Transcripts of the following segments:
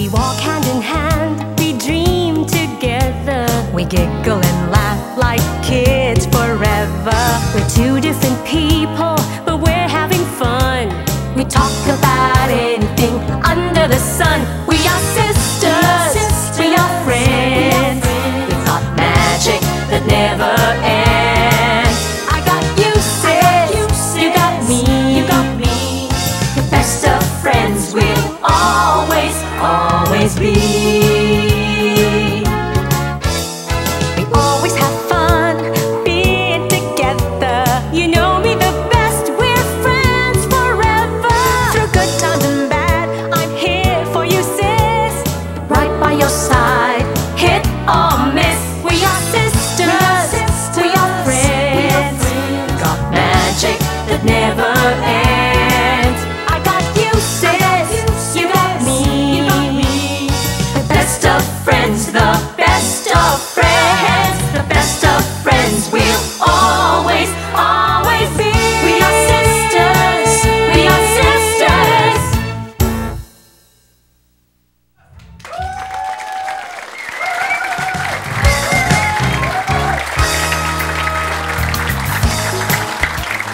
We walk hand in hand, we dream together. We giggle and laugh like kids forever. We're two different people, but we're having fun. We talk about anything under the sun. We are sisters, we are friends. We've got magic that never ends. I got you, sis, you got me, the best of friends we'll always, always be. We always have fun being together. You know me the best, we're friends forever. Through good times and bad, I'm here for you, sis. Right by your side, hit or miss. We are sisters, we are friends. Got magic that never ends. I got you, sis, you got me. The best of friends, the best of friends, the best of friends we'll always, always be. We are sisters, we are sisters.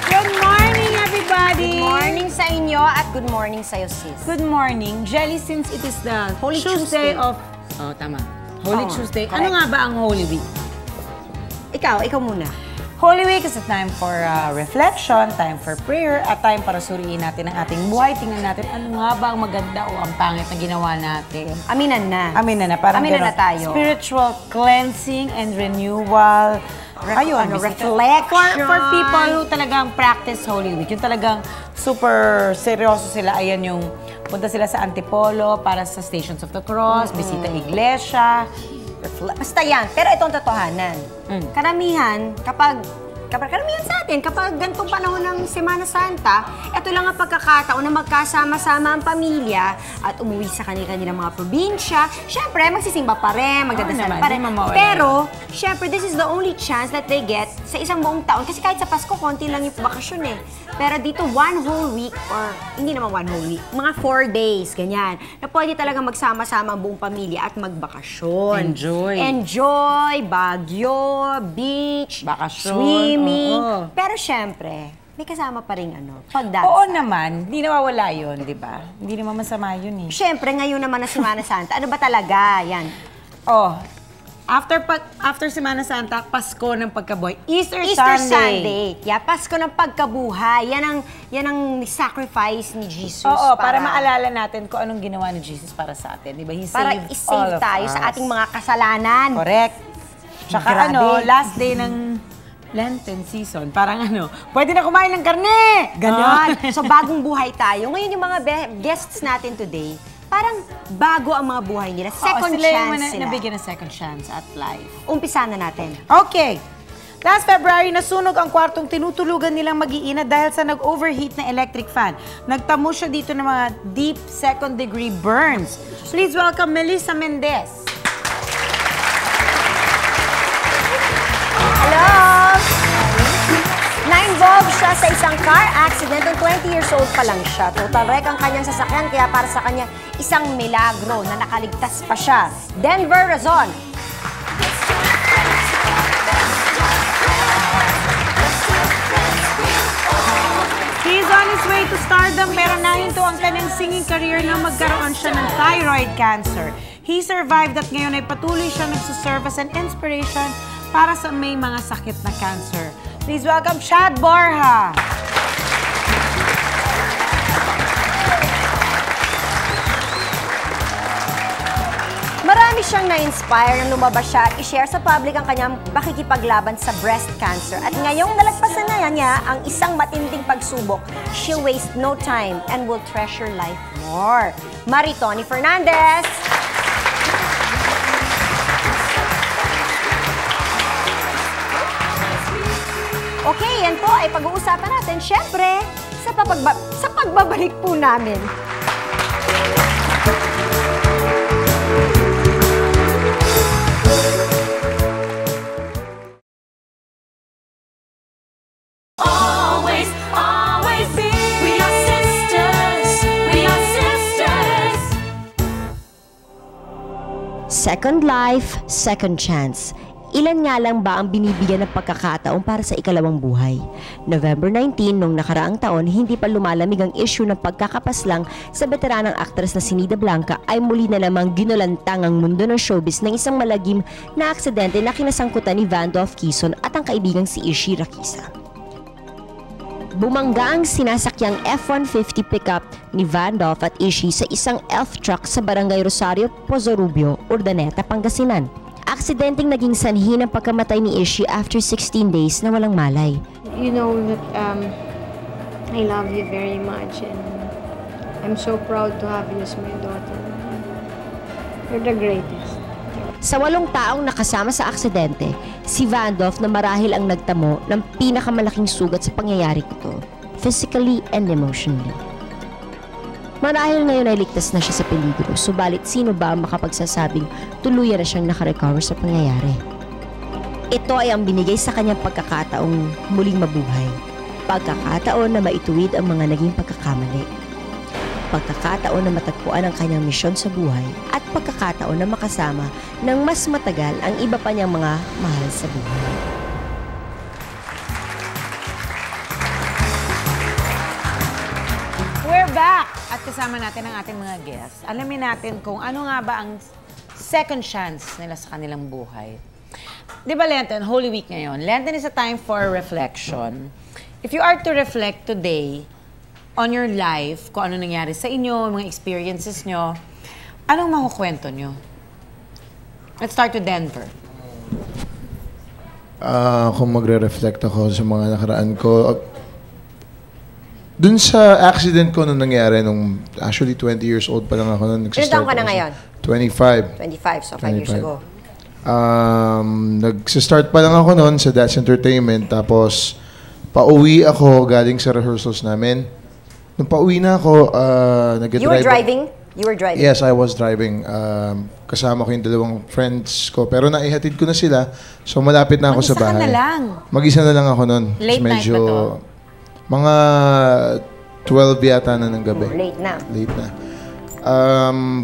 Good morning, everybody! Good morning sa inyo at good morning sa'yo, sis. Good morning. Jelly, since it is the Holy Tuesday Tuesday. of... Oh, tama. Holy Oo, Tuesday. correct. Ano nga ba ang Holy Week? Ikaw muna. Holy Week is a time for reflection, time for prayer, at time para suriin natin ang ating buhay. Tingnan natin ano nga ba ang maganda o ang pangit na ginawa natin. Aminan na. Aminan na. Parang Aminan gano'n. na tayo. Spiritual cleansing and renewal. Ayun, reflection. For people who talagang practice Holy Week, yung talagang super seryoso sila, ayan yung punta sila sa Antipolo para sa Stations of the Cross, bisita iglesia. Basta yan. Pero itong totohanan. Karamihan, karamihan sa atin, kapag ganitong panahon ng Semana Santa, ito lang ang pagkakataon na magkasama-sama ang pamilya at umuwi sa kanilang mga probinsya. Siyempre, magsisimba pa rin, magdadasal naman, pa rin. di mawala. Pero, siyempre, this is the only chance that they get sa isang buong taon. Kasi kahit sa Pasko, konti lang yung bakasyon eh. Pero dito, one whole week, or hindi naman one whole week, mga 4 days, ganyan, na pwede talaga magsama-sama ang buong pamilya at magbakasyon. Enjoy, Baguio, beach, Bakasyon. swimming. Oo. Pero syempre, may kasama pa rin pagdadasal. Oo naman, hindi nawawala yun, di ba? Hindi naman masama yun eh. Syempre, ngayon naman na Semana Santa, ano ba talaga? Yan. Oh, after Semana Santa, Pasko ng pagkabuhay. Easter Sunday. Yeah, Pasko ng pagkabuhay. Yan ang sacrifice ni Jesus. Oo, para maalala natin kung anong ginawa ni Jesus para sa atin. Di ba? He para saved all isave of tayo us. sa ating mga kasalanan. Correct. Tsaka Grabe. last day ng Lenten season, parang pwede na kumain ng karne! Ganon. So, bagong buhay tayo. Ngayon yung mga guests natin today, parang bago ang mga buhay nila. Second chance sila. Nabigyan ng second chance at life. Umpisa na natin. Okay. Last February, nasunog ang kwartong tinutulugan nilang mag-iina dahil sa nag-overheat na electric fan. Nagtamo siya dito ng mga deep second-degree burns. Please welcome Melissa Mendez. Hello! Na-involve siya sa isang car accident nung 20 years old pa lang siya. Total wreck ang kanyang sasakyan, kaya para sa kanya, isang milagro na nakaligtas pa siya. Denver Razon. He's on his way to stardom pero nahinto ang kanyang singing career nang magkaroon siya ng thyroid cancer. He survived at ngayon ay patuloy siya nagsuserve as an inspiration para sa may mga sakit na cancer. Please welcome Chad Borja. Marami siyang na-inspire nang lumabas siya at i-share sa public ang kanyang pakikipaglaban sa breast cancer. At ngayong nalagpasan na niya ang isang matinding pagsubok, she'll waste no time and will treasure life more. Maritoni Fernandez! Okay, yan po ay pag-uusapan natin, syempre, sa pagbabalik po namin. Always, always be. We are sisters. We are sisters. Second life, second chance. Ilan nga lang ba ang binibigyan ng pagkakataon para sa ikalawang buhay? November 19, nung nakaraang taon, hindi pa lumalamig ang issue ng pagkakapaslang sa veteranang aktres na si Nida Blanca ay muli na lamang ginulantang ang mundo ng showbiz ng isang malagim na aksidente na kinasangkutan ni Vandolph Quezon at ang kaibigang si Ishi Rakisa. Bumangga ang sinasakyang F-150 pickup ni Vandolph at Ishi sa isang elf truck sa Barangay Rosario, Pozorubio, Urdaneta, Pangasinan. Aksidenteng naging sanhi ng pagkamatay ni Ishi after 16 days na walang malay. You know that I love you very much and I'm so proud to have you as my daughter. You're the greatest. Sa 8 taong nakasama sa aksidente, si Vandolph na marahil ang nagtamo ng pinakamalaking sugat sa pangyayari ito, physically and emotionally. Marahil ngayon ay ligtas na siya sa peligro, subalit sino ba ang makapagsasabing tuluyan na siyang nakarecover sa pangyayari? Ito ay ang binigay sa kanyang pagkakataong muling mabuhay. Pagkakataon na maituwid ang mga naging pagkakamali. Pagkakataon na matagpuan ang kanyang misyon sa buhay at pagkakataon na makasama ng mas matagal ang iba pa niyang mga mahal sa buhay. We're back! At kasama natin ang ating mga guests. Alamin natin kung ano nga ba ang second chance nila sa kanilang buhay. Di ba, Lenten? Holy Week ngayon. Lenten is a time for reflection. If you are to reflect today on your life, kung ano nangyari sa inyo, mga experiences nyo, anong makukwento nyo? Let's start with Denver. Kung magre-reflect ako sa mga nakaraan ko, dun sa accident ko nung nangyari, nung actually 20 years old pa lang ako nung Ilan taong ka na ngayon? 25. 25, so 5 years ago. Nag-start pa lang ako noon sa That's Entertainment, tapos pauwi ako galing sa rehearsals namin. Nung pauwi na ako, nag-drive. You were driving? You were driving? Yes, I was driving. Kasama ko yung 2 friends ko, pero naihatid ko na sila, so malapit na ako sa bahay. Mag-isa ka na lang? Mag-isa na lang ako noon. Late night ba to? Mga 12 yata na ng gabi. Late na. Late na.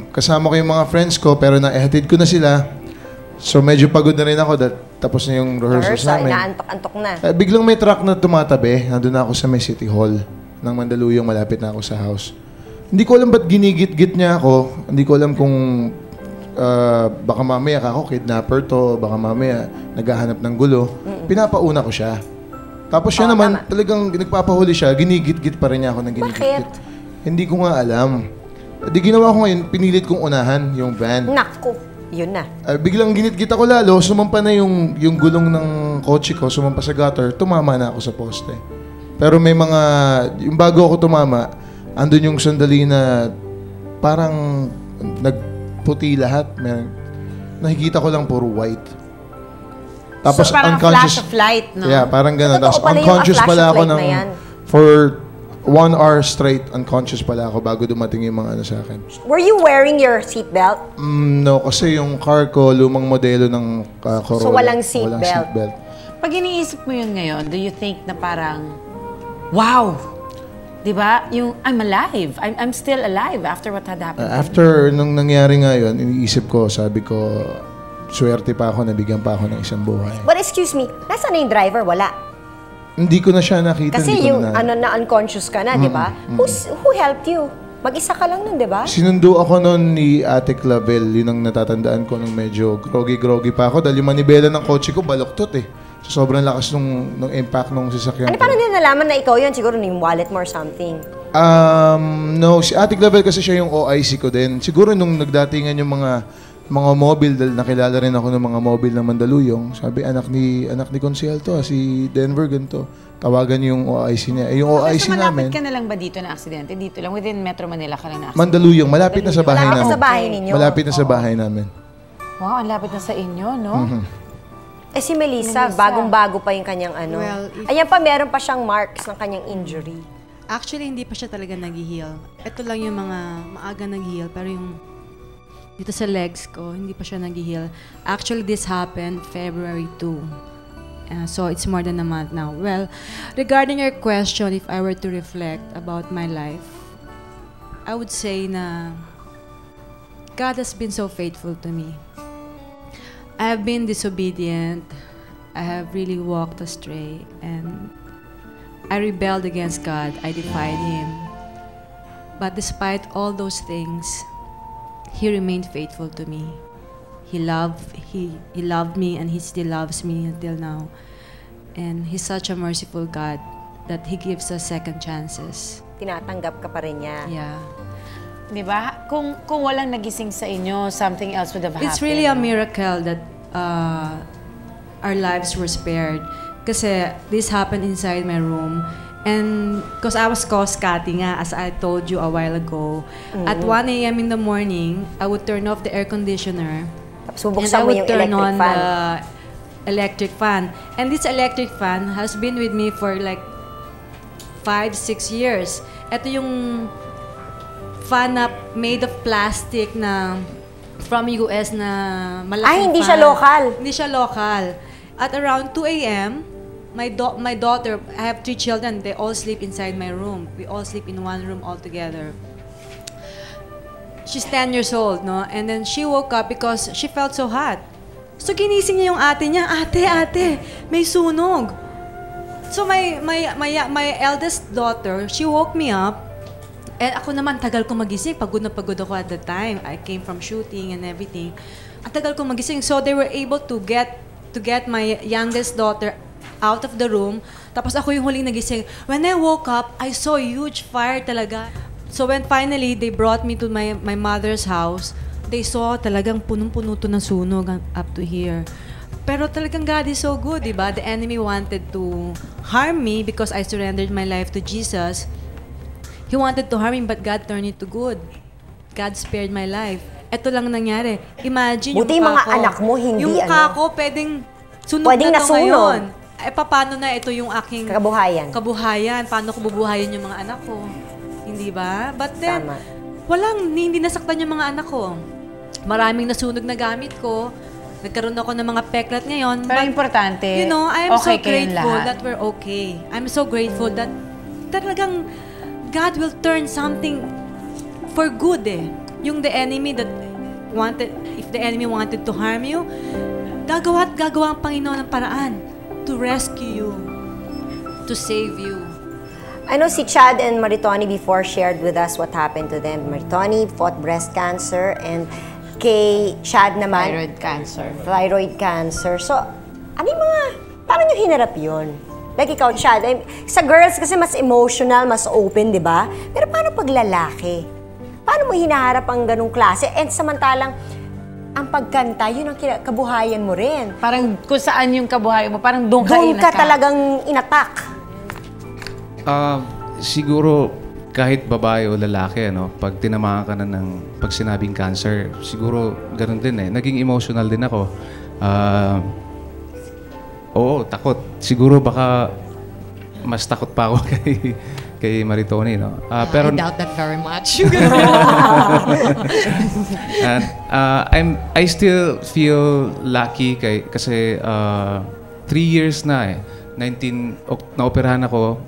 Kasama ko yung mga friends ko, pero naihatid ko na sila. So medyo pagod na rin ako, tapos na yung rehearsals namin. Inaantok-antok na. Biglang may truck na tumatabi. Nandun na ako sa may City Hall ng Mandaluyong, malapit na ako sa house. Hindi ko alam ba't ginigit-git niya ako. Hindi ko alam kung baka mamaya ako kidnapper to, baka mamaya naghahanap ng gulo. Pinapauna ko siya. Tapos siya naman, talagang nagpapahuli siya, ginigit-git pa rin niya ako ng ginigit-git. Hindi ko nga alam. Di ginawa ko ngayon, pinilit kong unahan yung van. Naku, yun na. Biglang ginit-git ako lalo, sumampa na yung gulong ng kotse ko, sumampa sa gutter, tumama na ako sa poste. Pero may mga, yung bago ako tumama, andun yung sandali na parang nagputi lahat. Nakikita ko lang puro white. Tapos so, parang unconscious, flash of light, no? Yeah, parang gano'n. Tapos Totoo pala unconscious yung pala ako flash of light na yan. for 1 hour straight, unconscious pala ako bago dumating yung mga ano sa akin. Were you wearing your seatbelt? No, kasi yung car ko, lumang modelo ng Corolla. So, walang seatbelt. seatbelt. Pag iniisip mo yun ngayon, do you think na parang, wow! Diba? Yung, I'm alive. I'm still alive after what had happened. After nung nangyari nga yun, iniisip ko, sabi ko, swerte pa ako, nabigyan pa ako ng isang buhay. But excuse me, nasaan na yung driver? Wala. Hindi ko na siya nakita. Kasi hindi ko yung na unconscious ka na, di ba? Who helped you? Mag-isa ka lang nun, di ba? Sinundo ako noon ni Ate Clavel. Yun ang natatandaan ko nung medyo groggy-groggy pa ako dahil yung manibela ng kotse ko baloktot eh. So, sobrang lakas nung impact nung sasakyan Ano, ko. paano nila nalaman na ikaw yun? Siguro yung wallet mo or something. No, si Ate Clavel kasi siya yung OIC ko din. Siguro nung nagdatingan yung mga mobile, dahil nakilala rin ako ng mga mobile ng Mandaluyong. Sabi, anak ni Consiel to, si Denver ganito. Tawagan yung OIC niya. Yung OIC so, namin. malapit ka na lang ba dito na aksidente? Dito lang, within Metro Manila ka lang na aksidente? Mandaluyong, malapit na sa bahay namin. Sa bahay ninyo? Malapit na sa bahay namin. Wow, ang lapit na sa inyo, no? Eh si Melissa, bagong-bago pa yung kanyang ano. Well, Ayan pa, meron pa siyang marks ng kanyang injury. Actually, hindi pa siya talaga nag-heal. Ito lang yung mga maaga nag-heal, pero yung dito sa legs ko, hindi pa siya nag-heal. Actually, this happened February 2. So, it's more than a month now. Well, regarding your question, if I were to reflect about my life, I would say na God has been so faithful to me. I have been disobedient. I have really walked astray, and I rebelled against God. I defied Him. But despite all those things, He remained faithful to me. He loved me, and He still loves me until now. And He's such a merciful God that He gives us second chances. Tinatanggap ka pa rin niya. Yeah. Di ba? Kung walang nagising sa inyo, something else would have happened. It's really a miracle that our lives were spared. Kasi this happened inside my room. And because I was cutting nga, as I told you a while ago, at 1 a.m. in the morning, I would turn off the air conditioner. Tapos And I bubuksan mo would yung turn electric on fan. the electric fan. And this electric fan has been with me for like 5-6 years. Ito yung fan na made of plastic na from US na malaking Ay, hindi fan. siya local. Hindi siya local. At around 2 a.m., my daughter, I have 3 children, they all sleep inside my room. We all sleep in one room all together. She's 10 years old, no? And then she woke up because she felt so hot. So ginising niya yung ate niya, ate, may sunog. So my eldest daughter, she woke me up. And ako naman, tagal ko magising. Pagod na pagod ako at the time. I came from shooting and everything. At tagal ko magising. So they were able to get my youngest daughter out of the room. Tapos ako yung huling nagising. When I woke up, I saw a huge fire talaga. So when finally they brought me to my mother's house, they saw talagang punong-puno to ng sunog up to here. Pero talagang God is so good, di ba? The enemy wanted to harm me because I surrendered my life to Jesus. He wanted to harm me, but God turned it to good. God spared my life. Ito lang nangyari. Imagine Buti yung mga mukha ko. anak mo, hindi yung mukha ko, pwedeng sunog Pwedeng na to nasunog. ngayon. Eh, paano na ito yung aking Kabuhayan. Paano ko bubuhayin yung mga anak ko? Hindi ba? But then, Tama. hindi nasaktan yung mga anak ko. Maraming nasunog na gamit ko. Nagkaroon ako ng mga peklat ngayon. Pero But, importante, you know, I am so okay kayong grateful lahat. that we're okay. I'm so grateful that talagang God will turn something for good eh. Yung the enemy that wanted, if the enemy wanted to harm you, gagawa ang Panginoon ng paraan to rescue you, to save you. I know si Chad and Maritoni before shared with us what happened to them. Maritoni fought breast cancer and kay Chad naman, thyroid cancer. So, ano yung mga, paano nyo hinarap yun? Like ikaw, Chad, sa girls kasi mas emotional, mas open, di ba? Pero paano pag lalaki? Paano mo hinaharap ang ganong klase? And samantalang, ang pagkanta, yun ang kabuhayan mo rin. Parang kung saan yung kabuhay mo, parang doon ka Doon ka talagang inatak. Siguro kahit babae o lalaki, ano, pag tinamaan ka na ng pag sinabing cancer, siguro ganun din eh. Naging emotional din ako. Oo, takot. Siguro baka mas takot pa ako kay Maritoni, no? Pero I doubt that very much. and, I still feel lucky kasi 3 years na eh. Naoperahan ako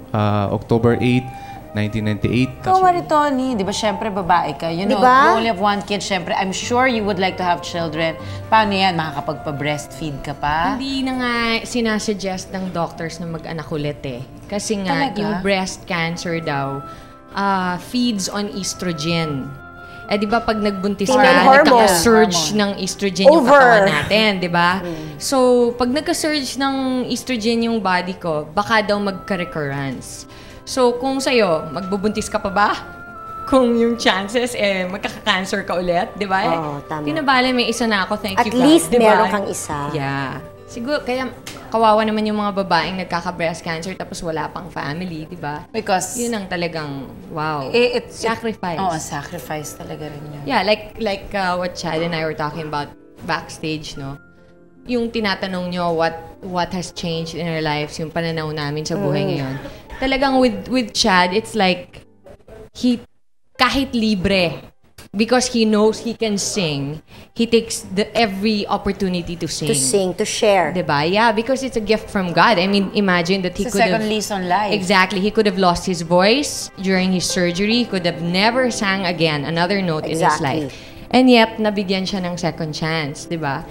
October 8, 1998. Ikaw, Maritoni, di ba, syempre babae ka. You know, Diba? you only have one kid, syempre, I'm sure you would like to have children. Paano yan? Makakapagpa-breastfeed ka pa? Hindi na nga sinasuggest ng doctors na mag-anak ulit eh. Kasi nga, Talaga? yung breast cancer daw, feeds on estrogen. Eh, di ba pag nagbuntis ka, Female hormone. nagka-surge ng estrogen yung katawan natin, di ba? So, pag nagka-surge ng estrogen yung body ko, baka daw magka-recurrence. So, kung sa'yo, magbubuntis ka pa ba? Kung yung chances, magkaka-cancer ka ulit, di ba? Oo, tama. Tinabali, may isa na ako, thank At you God. least di ba? meron kang isa. Yeah. Siguro, kaya kawawa naman yung mga babaeng nagkaka-breast cancer tapos wala pang family, di ba? Because Yun ang talagang, wow. it's sacrifice. Oo, sacrifice talaga rin yun. Yeah, like what Chad and I were talking about backstage, no? Yung tinatanong nyo what has changed in our lives, yung pananaw namin sa buhay ngayon. Talagang with Chad, it's like kahit libre, because he knows he can sing, he takes every opportunity to sing. To sing, to share. Diba? Yeah, because it's a gift from God. I mean, imagine that he It's a could have... second lease on life. Exactly. He could have lost his voice during his surgery. He could have never sang again another note in his Exactly. life. And yet, nabigyan siya ng second chance, di ba?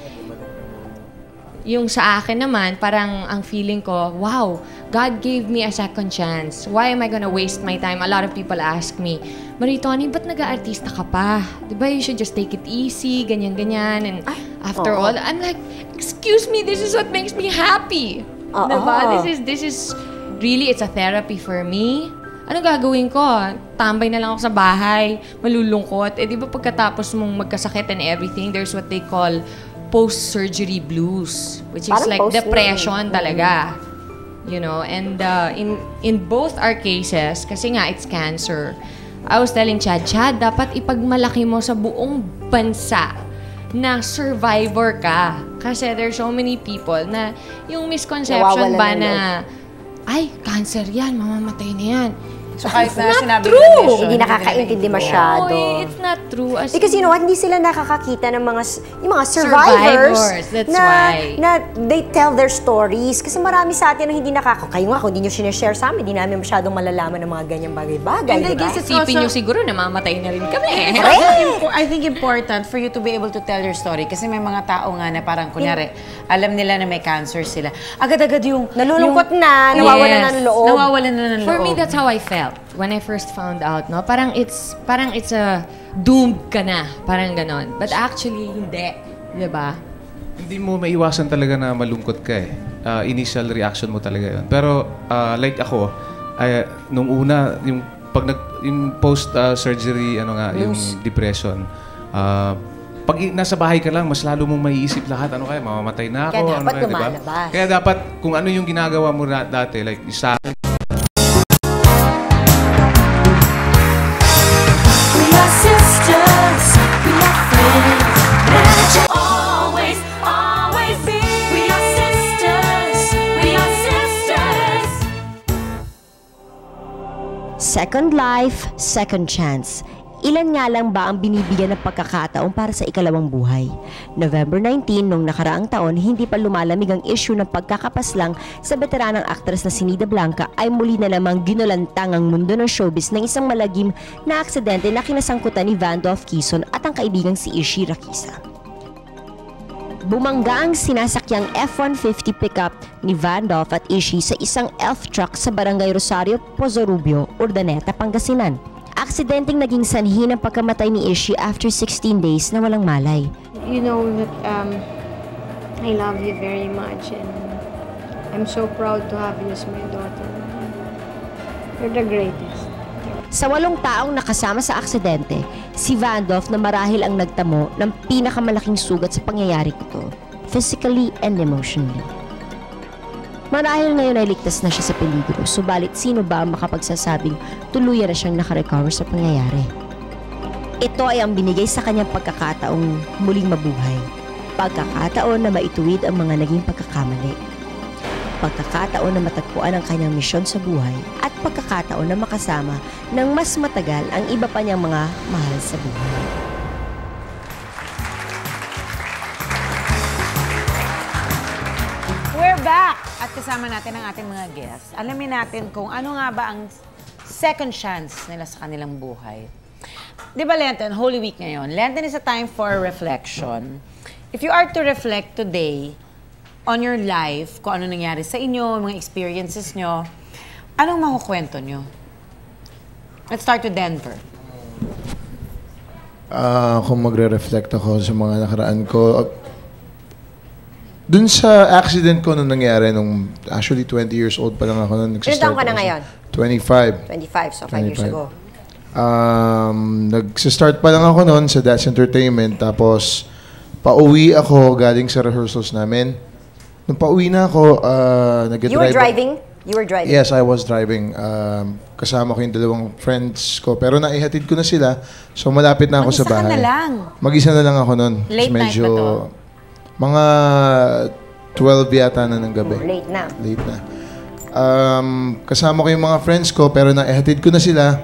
yung sa akin naman, parang ang feeling ko, wow, God gave me a second chance. Why am I gonna waste my time? A lot of people ask me, Marie Tony, ba't nag-aartista ka pa? Diba, you should just take it easy, ganyan-ganyan. And after all, I'm like, excuse me, this is what makes me happy. Diba? This is really, it's a therapy for me. Ano gagawin ko? Tambay na lang ako sa bahay, malulungkot. Eh, di ba pagkatapos mong magkasakit and everything, there's what they call post-surgery blues, which is like depression talaga. You know, and in both our cases, kasi nga it's cancer, I was telling Chad, dapat ipagmalaki mo sa buong bansa na survivor ka. Kasi there's so many people na yung misconception ba na, ay, cancer yan, mamamatay na yan. So kahit na sinabi Hindi nakakaintindi masyado. No, it's not true. Because you know what, hindi sila nakakakita ng yung mga survivors. That's why. Na they tell their stories. Kasi marami sa atin na hindi kayo nga, kung hindi nyo sinashare sa amin, hindi namin masyadong malalaman ng mga ganyang bagay-bagay. And I guess it's Isipin nyo siguro na mamamatay na rin kami. I think important for you to be able to tell your story. Kasi may mga tao nga na parang, kunyari, alam nila na may cancer sila. Agad-agad yung... Nalulungkot na, nawawalan na ng loob. Nawawalan na ng loob. For me, that's how I felt when I first found out, no? Parang it's a doomed ka na, parang ganon. But actually, hindi. Diba? Hindi mo maiwasan talaga na malungkot ka eh. Initial reaction mo talaga yun. Pero like ako, nung una, yung post-surgery, yung depression, pag nasa bahay ka lang, mas lalo mong maiisip lahat, kaya, mamamatay na ako, kaya dapat diba? Kaya dapat, kung ano yung ginagawa mo dati, like sa akin, Second life, second chance. Ilan nga lang ba ang binibigyan ng pagkakataon para sa ikalawang buhay? November 19, nung nakaraang taon, hindi pa lumalamig ang issue ng pagkakapaslang sa veteranang aktres na si Nida Blanca ay muli na namang ginulantang ang mundo ng showbiz ng isang malagim na aksidente na kinasangkutan ni Vandolph Quezon at ang kaibigang si Ishi Rakisa. Bumangga ang sinasakyang F-150 pickup ni Vandolph at Ishi sa isang elf truck sa Barangay Rosario, Pozorubio, Urdaneta, Pangasinan. Aksidenteng naging sanhi ng pagkamatay ni Ishi after 16 days na walang malay. You know that I love you very much and I'm so proud to have you as my daughter. You're the greatest. Sa 8 taong nakasama sa aksidente, si Vandolph na marahil ang nagtamo ng pinakamalaking sugat sa pangyayari ito, physically and emotionally. Marahil ngayon ay ligtas na siya sa peligro, subalit sino ba ang makapagsasabing tuluyan na siyang nakarecover sa pangyayari? Ito ay ang binigay sa kanyang pagkakataong muling mabuhay. Pagkakataon na maituwid ang mga naging pagkakamali. Pagkakataon na matagpuan ang kanyang misyon sa buhay at pagkakataon na makasama ng mas matagal ang iba pa niyang mga mahal sa buhay. We're back! At kasama natin ang ating mga guests. Alamin natin kung ano nga ba ang second chance nila sa kanilang buhay. Di ba, Lenten? Holy Week ngayon. Lenten is a time for reflection. If you are to reflect today on your life, kung ano nangyari sa inyo, mga experiences nyo, anong makukwento nyo? Let's start with Denver. Kung magre-reflect ako sa mga nakaraan ko, dun sa accident ko nung nangyari, actually 20 years old pa lang ako nung Ilan taon ka na ngayon? 25. 25, so 5 years ago. Nag-start pa lang ako noon sa That's Entertainment, tapos pauwi ako galing sa rehearsals namin. Nung pauwi na ako, nag-drive. You were driving? You were driving? Yes, I was driving. Kasama ko yung 2 friends ko. Pero naihatid ko na sila. So, malapit na ako sa bahay. Mag-isa ka na lang? Mag-isa na lang ako nun. Late night ba to? Mga 12 yata na ng gabi. Late na. Late na. Kasama ko yung mga friends ko, pero naihatid ko na sila.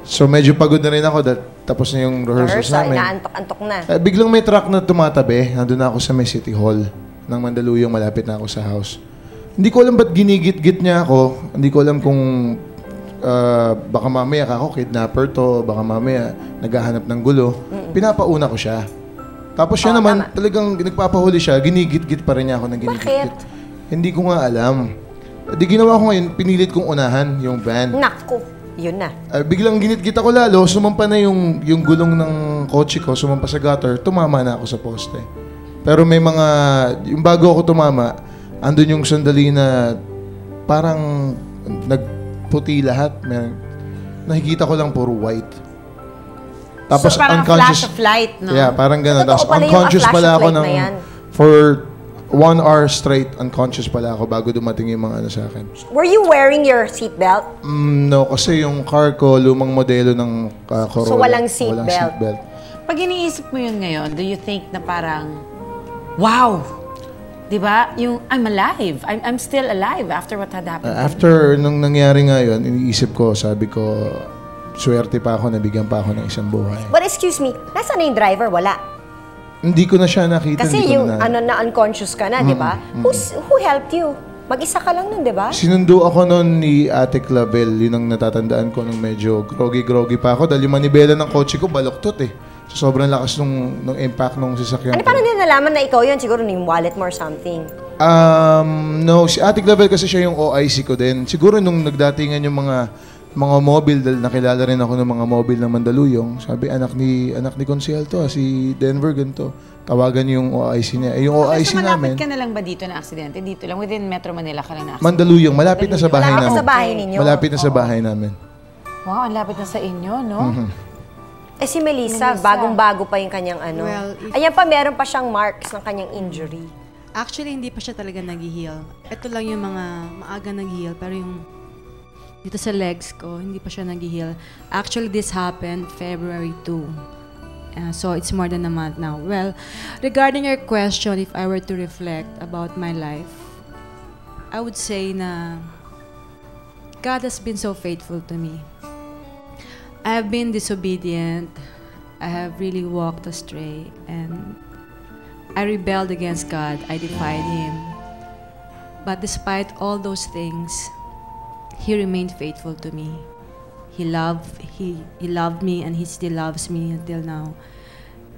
So, medyo pagod na rin ako. Tapos na yung rehearsals namin. Inaantok-antok na. Biglang may truck na tumatabi. Nandun na ako sa may City Hall ng Mandaluyong, malapit na ako sa house. Hindi ko alam ba't ginigit-git niya ako. Hindi ko alam kung baka mamaya ako kidnapper to, baka mamaya naghahanap ng gulo. Pinapauna ko siya. Tapos siya naman, talagang nagpapahuli siya, ginigit-git pa rin niya ako ng ginigit-git. Hindi ko nga alam. Di ginawa ko ngayon, pinilit kong unahan yung van. Naku, yun na. Biglang ginit-git ako lalo, sumampa na yung gulong ng kotse ko, sumampa sa gutter, tumama na ako sa poste. Pero may mga, yung bago ako tumama, andun yung sandali na parang nagputi lahat. Nakikita ko lang puro white. Tapos So, parang unconscious. flash of light, no? Yeah, parang gano'n. Totoo Tapos pala yung unconscious flash pala of ako light na yan. for 1 hour straight, unconscious pala ako bago dumating yung mga ano sa akin. Were you wearing your seatbelt? No, kasi yung car ko, lumang modelo ng Corolla. So, walang seatbelt. seatbelt. Pag iniisip mo yun ngayon, do you think na parang, wow! Di ba? Yung, I'm alive. I'm still alive after what had happened. After nung nangyari nga yun, iniisip ko, sabi ko, swerte pa ako, nabigyan pa ako ng isang buhay. But excuse me, nasaan na yung driver? Wala. Hindi ko na siya nakita. Kasi hindi ko yung na, unconscious ka na, di ba? Who helped you? Mag-isa ka lang nun, di ba? Sinundo ako noon ni Ate Clavel, yun ang natatandaan ko nung medyo groggy-groggy pa ako dahil yung manibela ng kotse ko baloktot eh. So, sobrang lakas nung impact nung sasakyan Ano, ko. paano nila nalaman na ikaw yun? Siguro yung wallet mo or something. No, si Ate Clavel kasi siya yung OIC ko din. Siguro nung nagdatingan yung mga mobile, dahil nakilala rin ako ng mga mobile ng Mandaluyong. Sabi, anak ni Consiel to, si Denver, ganito. Tawagan yung OIC niya. Yung OIC so, malapit namin, ka na lang ba dito na aksidente? Dito lang, within Metro Manila ka lang na aksidente? Mandaluyong, malapit na sa bahay Malapit namin. sa bahay ninyo. Malapit na sa bahay namin. Wow, ang lapit na sa inyo, no? Eh si Melissa, bagong-bago pa yung kanyang ano. Well, if- Ayan pa, meron pa siyang marks ng kanyang injury. Actually, hindi pa siya talaga nag-heal. Ito lang yung mga maaga nag-heal, pero yung dito sa legs ko, hindi pa siya nag-heal. Actually, this happened February 2. So, it's more than a month now. Well, regarding your question, if I were to reflect about my life, I would say na God has been so faithful to me. I have been disobedient. I have really walked astray. And I rebelled against God. I defied Him. But despite all those things, He remained faithful to me. He loved me, and He still loves me until now.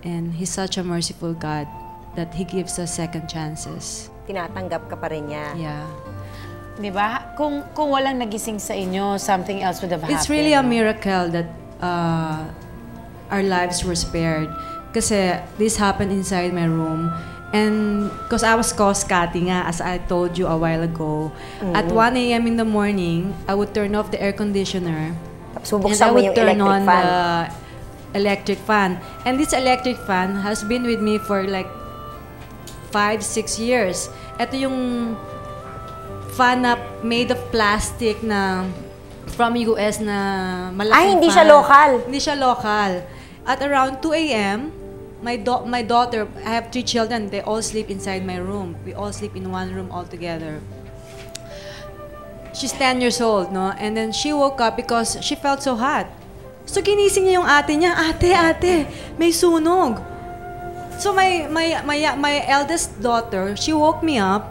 And He's such a merciful God that He gives us second chances. Tinatanggap ka pa rin niya. Yeah. Di ba? Kung walang nagising sa inyo, something else would have happened. It's really a miracle that our lives were spared. Kasi this happened inside my room. And because I was cost-cutting nga, as I told you a while ago, at 1 a.m. in the morning, I would turn off the air conditioner. Tapos And I bubuksan mo would yung turn electric on fan. the electric fan. And this electric fan has been with me for like 5-6 years. Ito yung fan na made of plastic na from US na malaking hindi fan. siya local. Hindi siya local. At around 2 a.m., my daughter, I have 3 children, they all sleep inside my room. We all sleep in one room all together. She's 10 years old, no? And then she woke up because she felt so hot. So ginising niya yung ate niya, ate, may sunog. So my eldest daughter, she woke me up.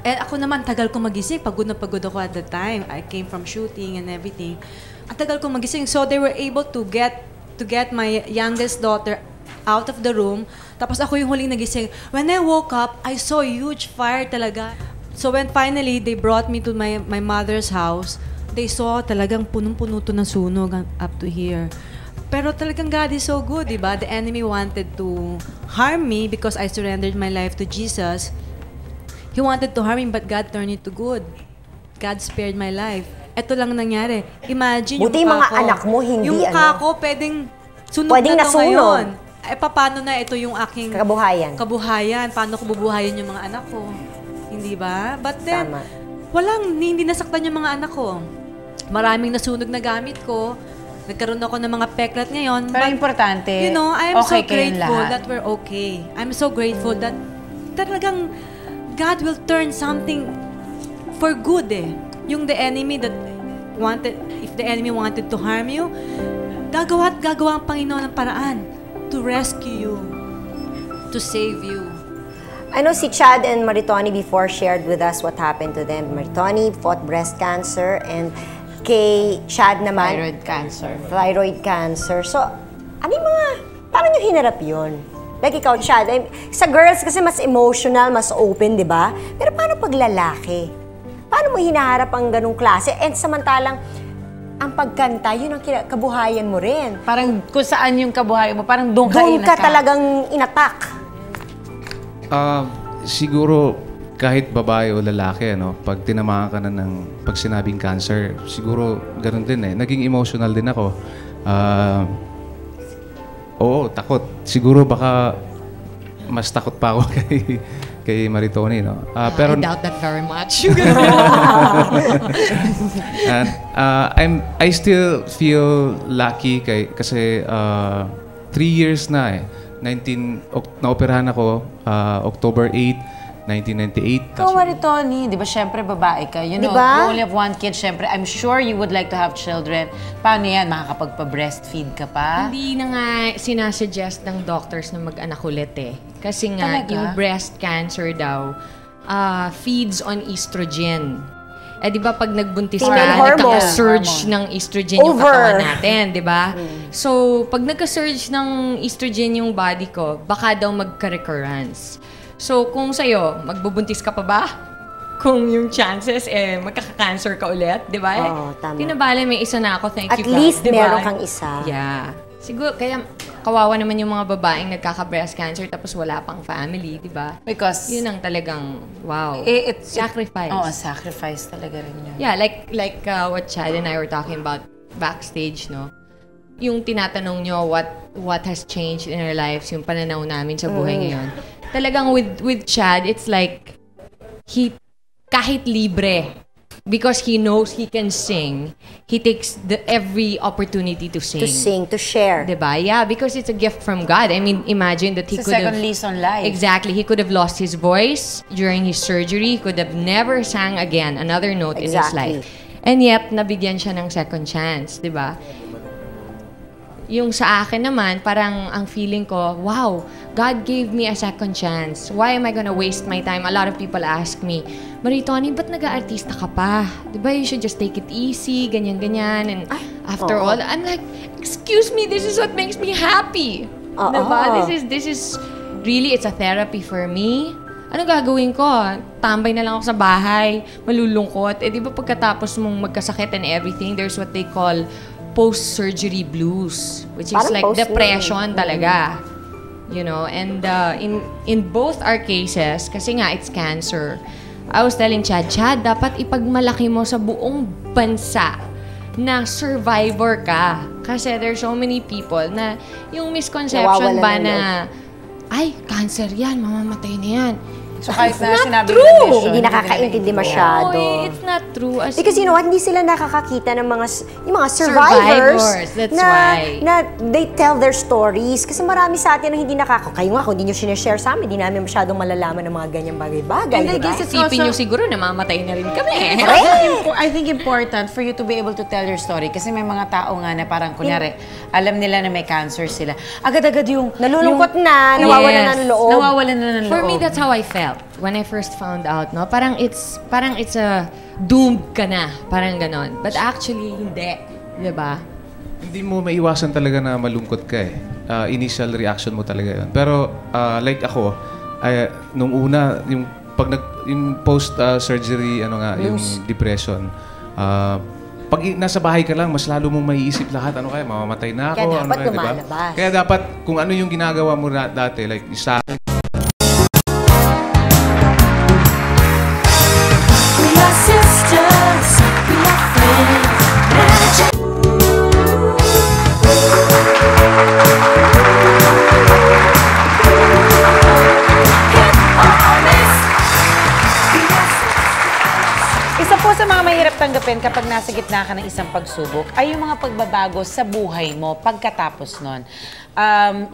And ako naman, tagal ko magising. Pagod na pagod ako at the time. I came from shooting and everything. Ang tagal ko magising. So they were able to get my youngest daughter out of the room. Tapos ako yung huling nagising. When I woke up, I saw a huge fire talaga. So when finally they brought me to my mother's house, they saw talagang punong-puno to ng sunog up to here. Pero talagang God is so good, di ba? The enemy wanted to harm me because I surrendered my life to Jesus. He wanted to harm me, but God turned it to good. God spared my life. Ito lang nangyari. Imagine Buti yung mga mukha ko. anak mo, hindi Yung mukha ko, pwedeng sunog Pwedeng na to nasunog. ngayon. Eh, paano na ito yung aking Kabuhayan. Paano ko bubuhayin yung mga anak ko? Hindi ba? But then, Tama. hindi nasaktan yung mga anak ko. Maraming nasunog na gamit ko. Nagkaroon ako ng mga peklat ngayon. Pero But, importante, you know, I am so okay kayong grateful lahat. that we're okay. I'm so grateful that talagang God will turn something for good eh. Yung the enemy that wanted, if the enemy wanted to harm you, gagawa ang Panginoon ng paraan to rescue you, to save you. I know si Chad and Maritoni before shared with us what happened to them. Maritoni fought breast cancer and kay Chad naman, Thyroid cancer. thyroid cancer. So, ano yung mga, paano nyo hinarap yun? Like ikaw, Chad, sa girls kasi mas emotional, mas open, di ba? Pero paano pag lalaki? Paano mo hinaharap ang ganong klase? And samantalang, ang pagkanta, yun ang kabuhayan mo rin. Parang kung saan yung kabuhayan mo, parang doon ka Doon ka talagang inatak. Siguro, kahit babae o lalaki, pag tinamaan ka na ng pag sinabing cancer, siguro ganun din eh. Naging emotional din ako. Oo, takot. Siguro baka mas takot pa ako kay Maritoni, no? Pero I doubt that very much. and, I still feel lucky kasi 3 years na eh. Naoperahan ako October 8, 1998. Ikaw, Maritoni, di ba syempre babae ka? You know, Diba? you only have one kid, syempre. I'm sure you would like to have children. Paano yan? Makakapagpa-breastfeed ka pa? Hindi na nga sinasuggest ng doctors na mag-anak ulit eh. Kasi nga, Talaga? yung breast cancer daw, feeds on estrogen. Eh, di ba pag nagbuntis ka, Female hormone. nagka-surge ng estrogen yung Over. katawan natin, di ba? So, pag nagka-surge ng estrogen yung body ko, baka daw magka-recurrence. So, kung sa'yo, magbubuntis ka pa ba? Kung yung chances, magkaka-cancer ka ulit, di ba? Oo, tama. Tinabali, may isa na ako, thank At you God, least di ba? meron kang isa. Yeah. Siguro, kaya kawawa naman yung mga babaeng nagkaka-breast cancer tapos wala pang family, di ba? Because Yun ang talagang, wow. it's sacrifice. Oo, sacrifice talaga rin yun. Yeah, like what Chad and I were talking about backstage, no? Yung tinatanong nyo what has changed in our lives, yung pananaw namin sa buhay ngayon. Talagang with Chad, it's like kahit libre, because he knows he can sing, he takes every opportunity to sing. To sing, to share. Diba? Yeah, because it's a gift from God. I mean, imagine that he It's a could have... second lease on life. Exactly. He could have lost his voice during his surgery. He could have never sang again another note in his Exactly. life. And yet, nabigyan siya ng second chance. Diba? Yung sa akin naman, parang ang feeling ko, wow, God gave me a second chance. Why am I gonna waste my time? A lot of people ask me, Maritoni, ba't nag-aartista ka pa? Diba, you should just take it easy, ganyan-ganyan. And after all, I'm like, excuse me, this is what makes me happy. Diba? This is really, it's a therapy for me. Ano gagawin ko? Tambay na lang ako sa bahay, malulungkot. Eh, di ba pagkatapos mong magkasakit and everything, there's what they call post-surgery blues, which is Parang like post- depression talaga. You know, and in both our cases, kasi nga it's cancer, I was telling Chad, dapat ipagmalaki mo sa buong bansa na survivor ka. Kasi there's so many people na yung misconception Nawawalan ba ng na, ay, cancer yan, mamamatay na yan. So kahit na It's not sinabi true. ng vision, Hindi nakakaintindi masyado. No, it's not true. As Because you know what, hindi sila nakakakita ng yung mga survivors. That's na, why. Na they tell their stories. Kasi marami sa atin na hindi kayo nga, kung hindi nyo sinishare sa amin, hindi namin masyadong malalaman ng mga ganyang bagay-bagay. And I diba? guess it's isipin also- nyo siguro namamatay na rin kami. I think important for you to be able to tell your story kasi may mga tao nga na parang kunyari, alam nila na may cancer sila. Agad-agad yung... Nalulungkot na, nawawalan na ng loob. Nawawalan na ng loob. For me, that's how I felt when I first found out, no? Parang it's a doomed ka na, parang ganon. But actually, hindi. Diba? Hindi mo maiwasan talaga na malungkot ka eh. Initial reaction mo talaga yun. Pero like ako, nung una, yung post-surgery, yung depression, pag nasa bahay ka lang, mas lalo mong maiisip lahat, mamamatay na ako, Kaya dapat diba? lumalabas. Kaya dapat, kung ano yung ginagawa mo dati, like sa akin, We are sisters, we are friends. Magic. Isa po sa mga mahirap tanggapin kapag nasa gitna ka ng isang pagsubok ay yung mga pagbabago sa buhay mo pagkatapos nun.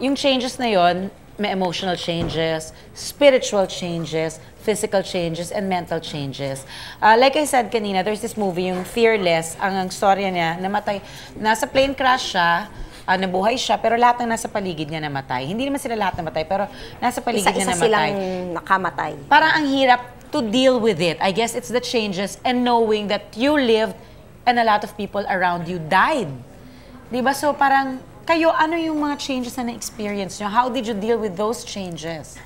Yung changes na yon, may emotional changes, spiritual changes, physical changes, and mental changes. Like I said kanina, there's this movie, yung Fearless, ang storya niya, namatay, nasa plane crash siya, nabuhay siya, pero lahat ng nasa paligid niya namatay. Hindi naman sila lahat namatay, pero nasa paligid niya Isa-isa namatay. silang nakamatay. Parang ang hirap to deal with it. I guess it's the changes and knowing that you lived and a lot of people around you died. Diba? So parang Kayo, ano yung mga changes na na-experience nyo? How did you deal with those changes?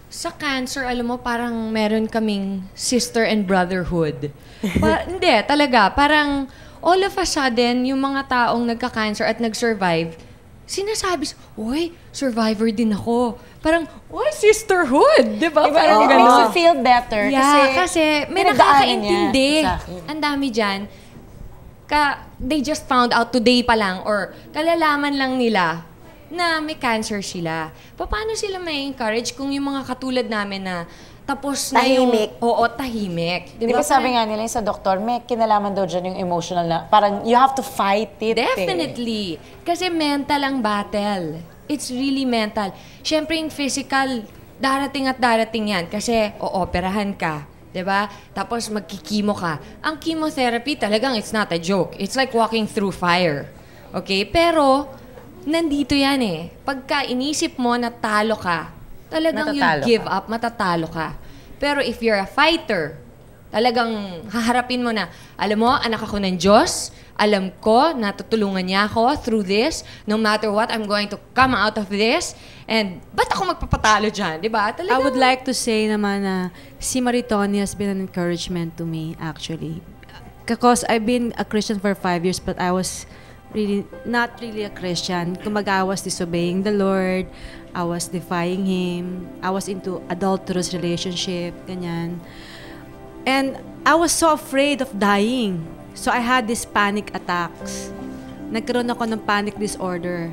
Sa cancer, alam mo, parang meron kaming sister and brotherhood. Hindi, talaga. Parang all of a sudden, yung mga taong nagka-cancer at nag-survive, sinasabi, uy, survivor din ako. Parang, uy, sisterhood! Diba? Parang It makes you feel better. Yeah, kasi may nakakaintindi. Exactly. Ang dami dyan. They just found out today pa lang or kalalaman lang nila na may cancer sila. Paano sila may encourage kung yung mga katulad namin na tapos na yung... Tahimik. Oo, tahimik. Di ba sabi nga nila sa doktor, may kinalaman daw dyan yung emotional na, parang you have to fight it. Definitely. Kasi mental ang battle. It's really mental. Siyempre yung physical, darating at darating yan. Kasi ooperahan ka. Diba? Tapos magkikimo ka. Ang chemotherapy talagang it's not a joke. It's like walking through fire. Okay? Pero, nandito yan eh. Pagka inisip mo na talo ka, talagang you give up, matatalo ka. Pero if you're a fighter, talagang haharapin mo na, alam mo, anak ako ng Diyos, alam ko na tutulungan niya ako through this, no matter what, I'm going to come out of this, and ba't ako magpapatalo dyan, di ba? Talagang... I would like to say naman na si Maritoni has been an encouragement to me, actually. Because I've been a Christian for 5 years, but I was really not really a Christian. Kumbaga, I was disobeying the Lord, I was defying Him, I was into adulterous relationship, ganyan. And I was so afraid of dying. So I had these panic attacks. Nagkaroon ako ng panic disorder.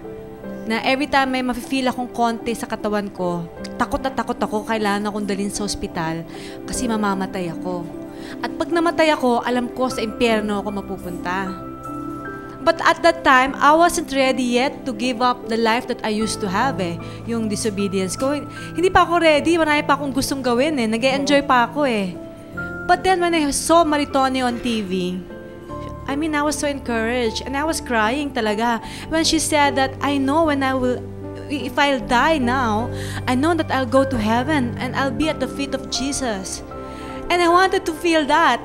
Na every time may mafe-feel akong konti sa katawan ko, takot na takot ako, kailangan akong dalhin sa ospital kasi mamamatay ako. At pag namatay ako, alam ko sa impyerno ako mapupunta. But at that time, I wasn't ready yet to give up the life that I used to have yung disobedience ko. Hindi pa ako ready, marami pa akong gustong gawin Nag-e-enjoy pa ako But then when I saw Maritoni on TV, I mean, I was so encouraged and I was crying talaga. When she said that, I know if I'll die now, I know that I'll go to heaven and I'll be at the feet of Jesus. And I wanted to feel that.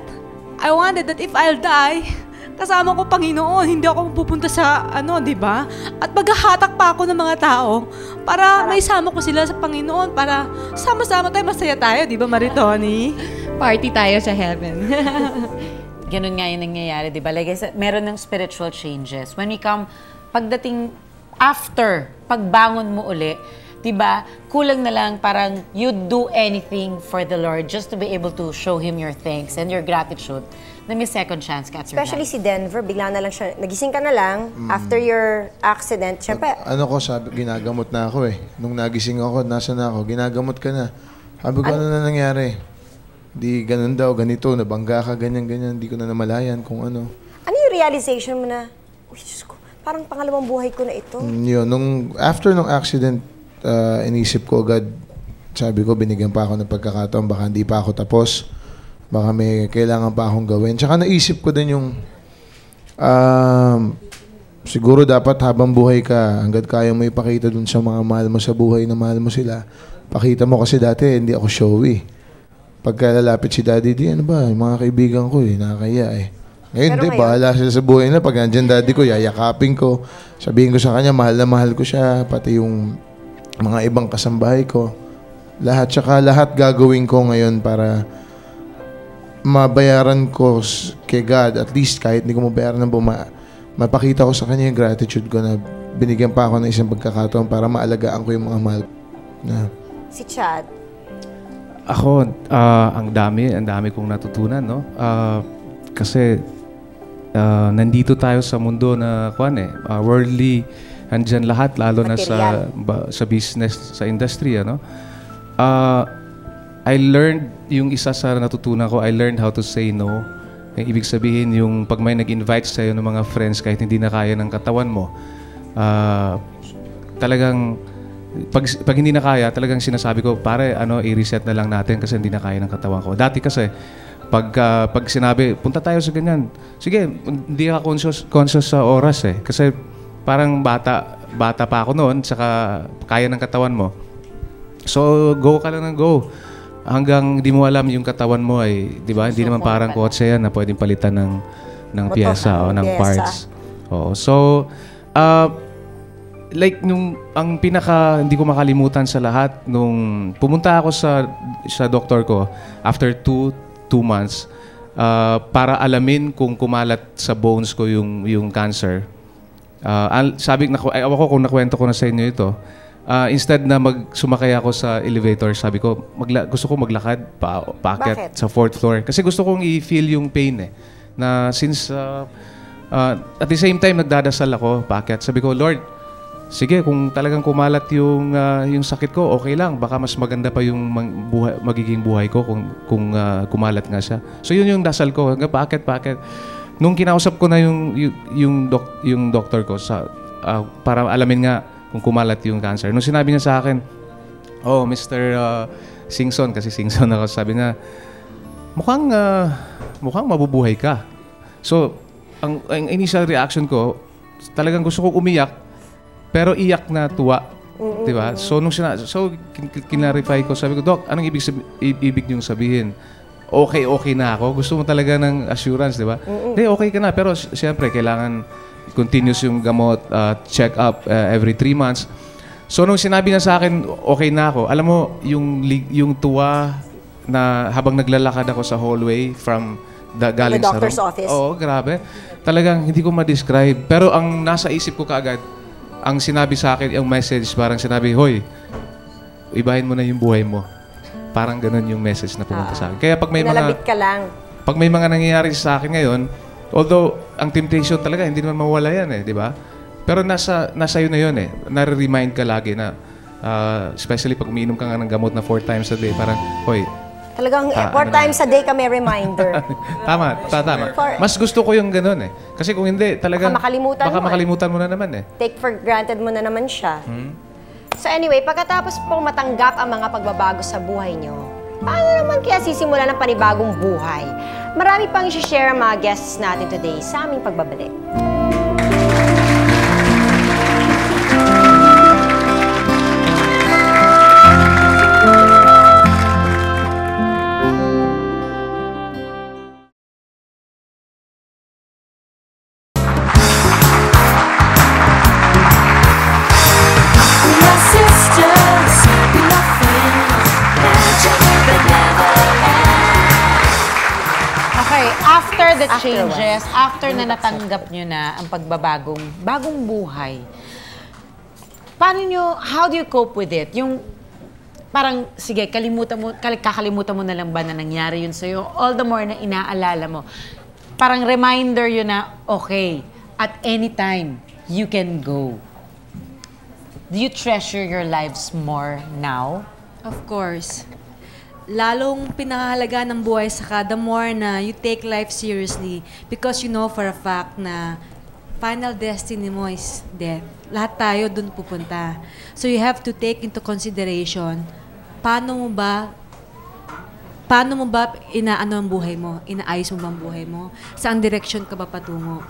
I wanted that if I'll die, kasama ko Panginoon, hindi ako pupunta sa di ba? At maghahatak pa ako ng mga tao para may sama ko sila sa Panginoon, para sama-sama tayo, masaya tayo, di ba Maritoni? Party tayo sa heaven. Ganun nga yung nangyayari, di ba? Like I said, meron ng spiritual changes. When we come, pagdating after, pagbangon mo uli, di ba, kulang na lang parang you'd do anything for the Lord just to be able to show Him your thanks and your gratitude na may second chance ka at your Especially life. si Denver, bigla na lang siya, nagising ka na lang after your accident. Siyempre, Sabi, ginagamot na ako Nung nagising ako, nasa na ako, ginagamot ka na. Sabi ko, ano na nangyari? Di ganun daw, ganito, nabangga ka, ganyan-ganyan, di ko na namalayan kung ano. ano yung realization mo na, uy, Diyos ko, parang pangalawang buhay ko na ito? Yun, after nung accident, inisip ko agad, sabi ko, binigyan pa ako ng pagkakataon, baka hindi pa ako tapos, baka may kailangan pa akong gawin. Tsaka naisip ko din yung, siguro dapat habang buhay ka, hanggat kaya mo ipakita dun sa mga mahal mo sa buhay na mahal mo sila, pakita mo kasi dati, hindi ako showy. Pagka lalapit si Daddy D, ano ba, yung mga kaibigan ko nakakaya Ngayon, di, bahala sila sa buhay na. Pag nandyan Daddy ko, yayakapin ko. Sabihin ko sa kanya, mahal na mahal ko siya. Pati yung mga ibang kasambahay ko. Lahat gagawin ko ngayon para mabayaran ko kay God. At least, kahit hindi ko mabayaran ng mapakita ko sa kanya yung gratitude ko na binigyan pa ako ng isang pagkakataon para maalagaan ko yung mga mahal na. Si Chad. Ako, ang dami kong natutunan, no? Kasi nandito tayo sa mundo na worldly, andyan lahat, lalo material. na sa business, sa industry, ano? I learned, yung isa sa natutunan ko, I learned how to say no. Ibig sabihin, yung pag may nag-invite sa'yo ng mga friends kahit hindi na kaya ng katawan mo, talagang pag hindi na kaya, talagang sinasabi ko, pare, i-reset na lang natin kasi hindi na kaya ng katawan ko. Dati kasi, pag sinabi, punta tayo sa ganyan, sige, hindi ka conscious sa oras Kasi parang bata pa ako noon, saka kaya ng katawan mo. So, go ka lang ng go. Hanggang hindi mo alam yung katawan mo di ba? Hindi naman parang kotse yan na pwedeng palitan ng pyesa o ng parts. Oo. So, like ang hindi ko makalimutan sa lahat nung pumunta ako sa doktor ko after 2 months para alamin kung kumalat sa bones ko yung cancer. Sabi ako kung nakwento ko na sa inyo ito. Instead na sumakay ako sa elevator, sabi ko gusto ko maglakad paakyat sa 4th floor kasi gusto kong i-feel yung pain na since at the same time nagdadasal ako paakyat. Sabi ko, Lord, sige, kung talagang kumalat yung sakit ko, okay lang. Baka mas maganda pa yung magiging buhay ko kung kumalat nga siya. So yun yung dasal ko. Hanggang paakit. Nung kinausap ko na yung doktor ko para alamin nga kung kumalat yung cancer. Nung sinabi niya sa akin, oh, Mr. Singson, kasi Singson ako, sabi niya, mukhang mabubuhay ka. So, ang initial reaction ko, talagang gusto ko umiyak, pero iyak na tuwa, di ba? So kinarify ko, sabi ko, Doc, anong ibig niyong sabihin? Okay na ako? Gusto mo talaga ng assurance, di ba? Hindi, okay ka na. Pero siyempre, kailangan continuous yung gamot, check up every 3 months. So nung sinabi niya sa akin, okay na ako, alam mo, yung tuwa na habang naglalakad ako sa hallway from galing sa doctor's office. Oo, grabe. Talagang hindi ko ma-describe. Pero ang nasa isip ko kaagad, ang sinabi sa akin, yung message, parang sinabi, hoy, ibahin mo na yung buhay mo. Parang ganun yung message na pumunta sa akin. Kaya pag may mga nangyayari sa akin ngayon, although ang temptation talaga, hindi naman mawala yan di ba? Pero nasa iyo na yun Nare-remind ka lagi na, especially pag umiinom ka nga ng gamot na 4 times a day, parang, hoy, Talagang 4 times a day kami reminder. Tama. Mas gusto ko yung ganun Kasi kung hindi, talagang baka makalimutan mo na naman Take for granted mo na naman siya. So anyway, pagkatapos pong matanggap ang mga pagbabago sa buhay nyo, paano naman kaya sisimulan ng panibagong buhay? Marami pang i-share ang mga guests natin today sa aming pagbabalik. The changes, after na natanggap nyo na ang bagong buhay, how do you cope with it? Yung parang, sige, kakalimutan mo na lang ba na nangyari yun sa'yo? All the more na inaalala mo. Parang reminder yun na, okay, at any time, you can go. Do you treasure your lives more now? Of course. Lalong pinahalaga ng buhay saka the more na you take life seriously because you know for a fact na final destiny mo is death. Lahat tayo dun pupunta. So you have to take into consideration paano mo ba inaano ang buhay mo? Inaayos mo ba ang buhay mo? Saan direction ka ba patungo?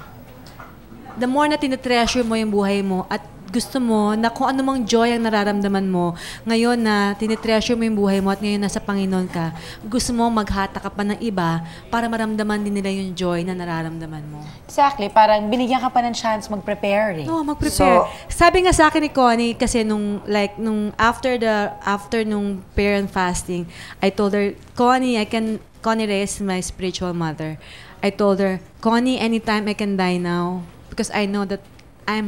The more na tinitreasure mo yung buhay mo at gusto mo na kung ano mang joy ang nararamdaman mo, ngayon na tinitreasure mo yung buhay mo at ngayon nasa Panginoon ka, gusto mo maghata ka pa ng iba para maramdaman din nila yung joy na nararamdaman mo. Exactly. Parang binigyan ka pa ng chance mag-prepare Oo, mag-prepare. Sabi nga sa akin ni Connie, kasi nung after nung prayer and fasting, I told her, Connie Reyes is my spiritual mother. I told her, Connie, anytime I can die now because I know that I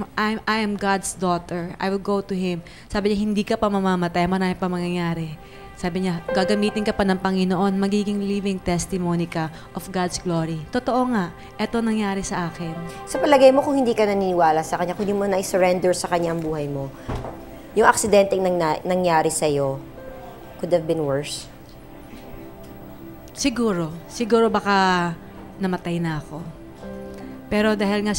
am God's daughter. I will go to Him. Sabi niya, hindi ka pa mamamatay, marami pa mangyayari. Sabi niya, gagamitin ka pa ng Panginoon, magiging living testimony ka of God's glory. Totoo nga, eto nangyari sa akin. Sa palagay mo, kung hindi ka naniniwala sa Kanya, kung hindi mo na-surrender sa Kanya ang buhay mo, yung aksidenteng nangyari sa'yo, could have been worse? Siguro baka namatay na ako. Pero dahil nga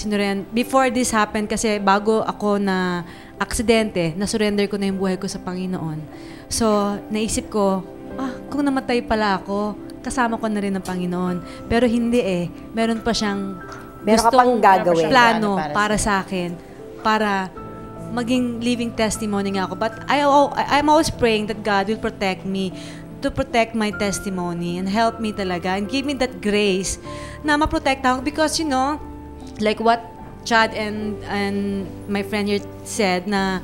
before this happened, kasi bago ako na aksidente, na-surrender ko na yung buhay ko sa Panginoon. So, naisip ko, kung namatay pala ako, kasama ko na rin ang Panginoon. Pero hindi meron pa siyang gustong gagawin. Plano para sa akin, para maging living testimony nga ako. But I'm always praying that God will protect me, to protect my testimony and help me talaga and give me that grace na ma-protect ako because, like what Chad and my friend here said na,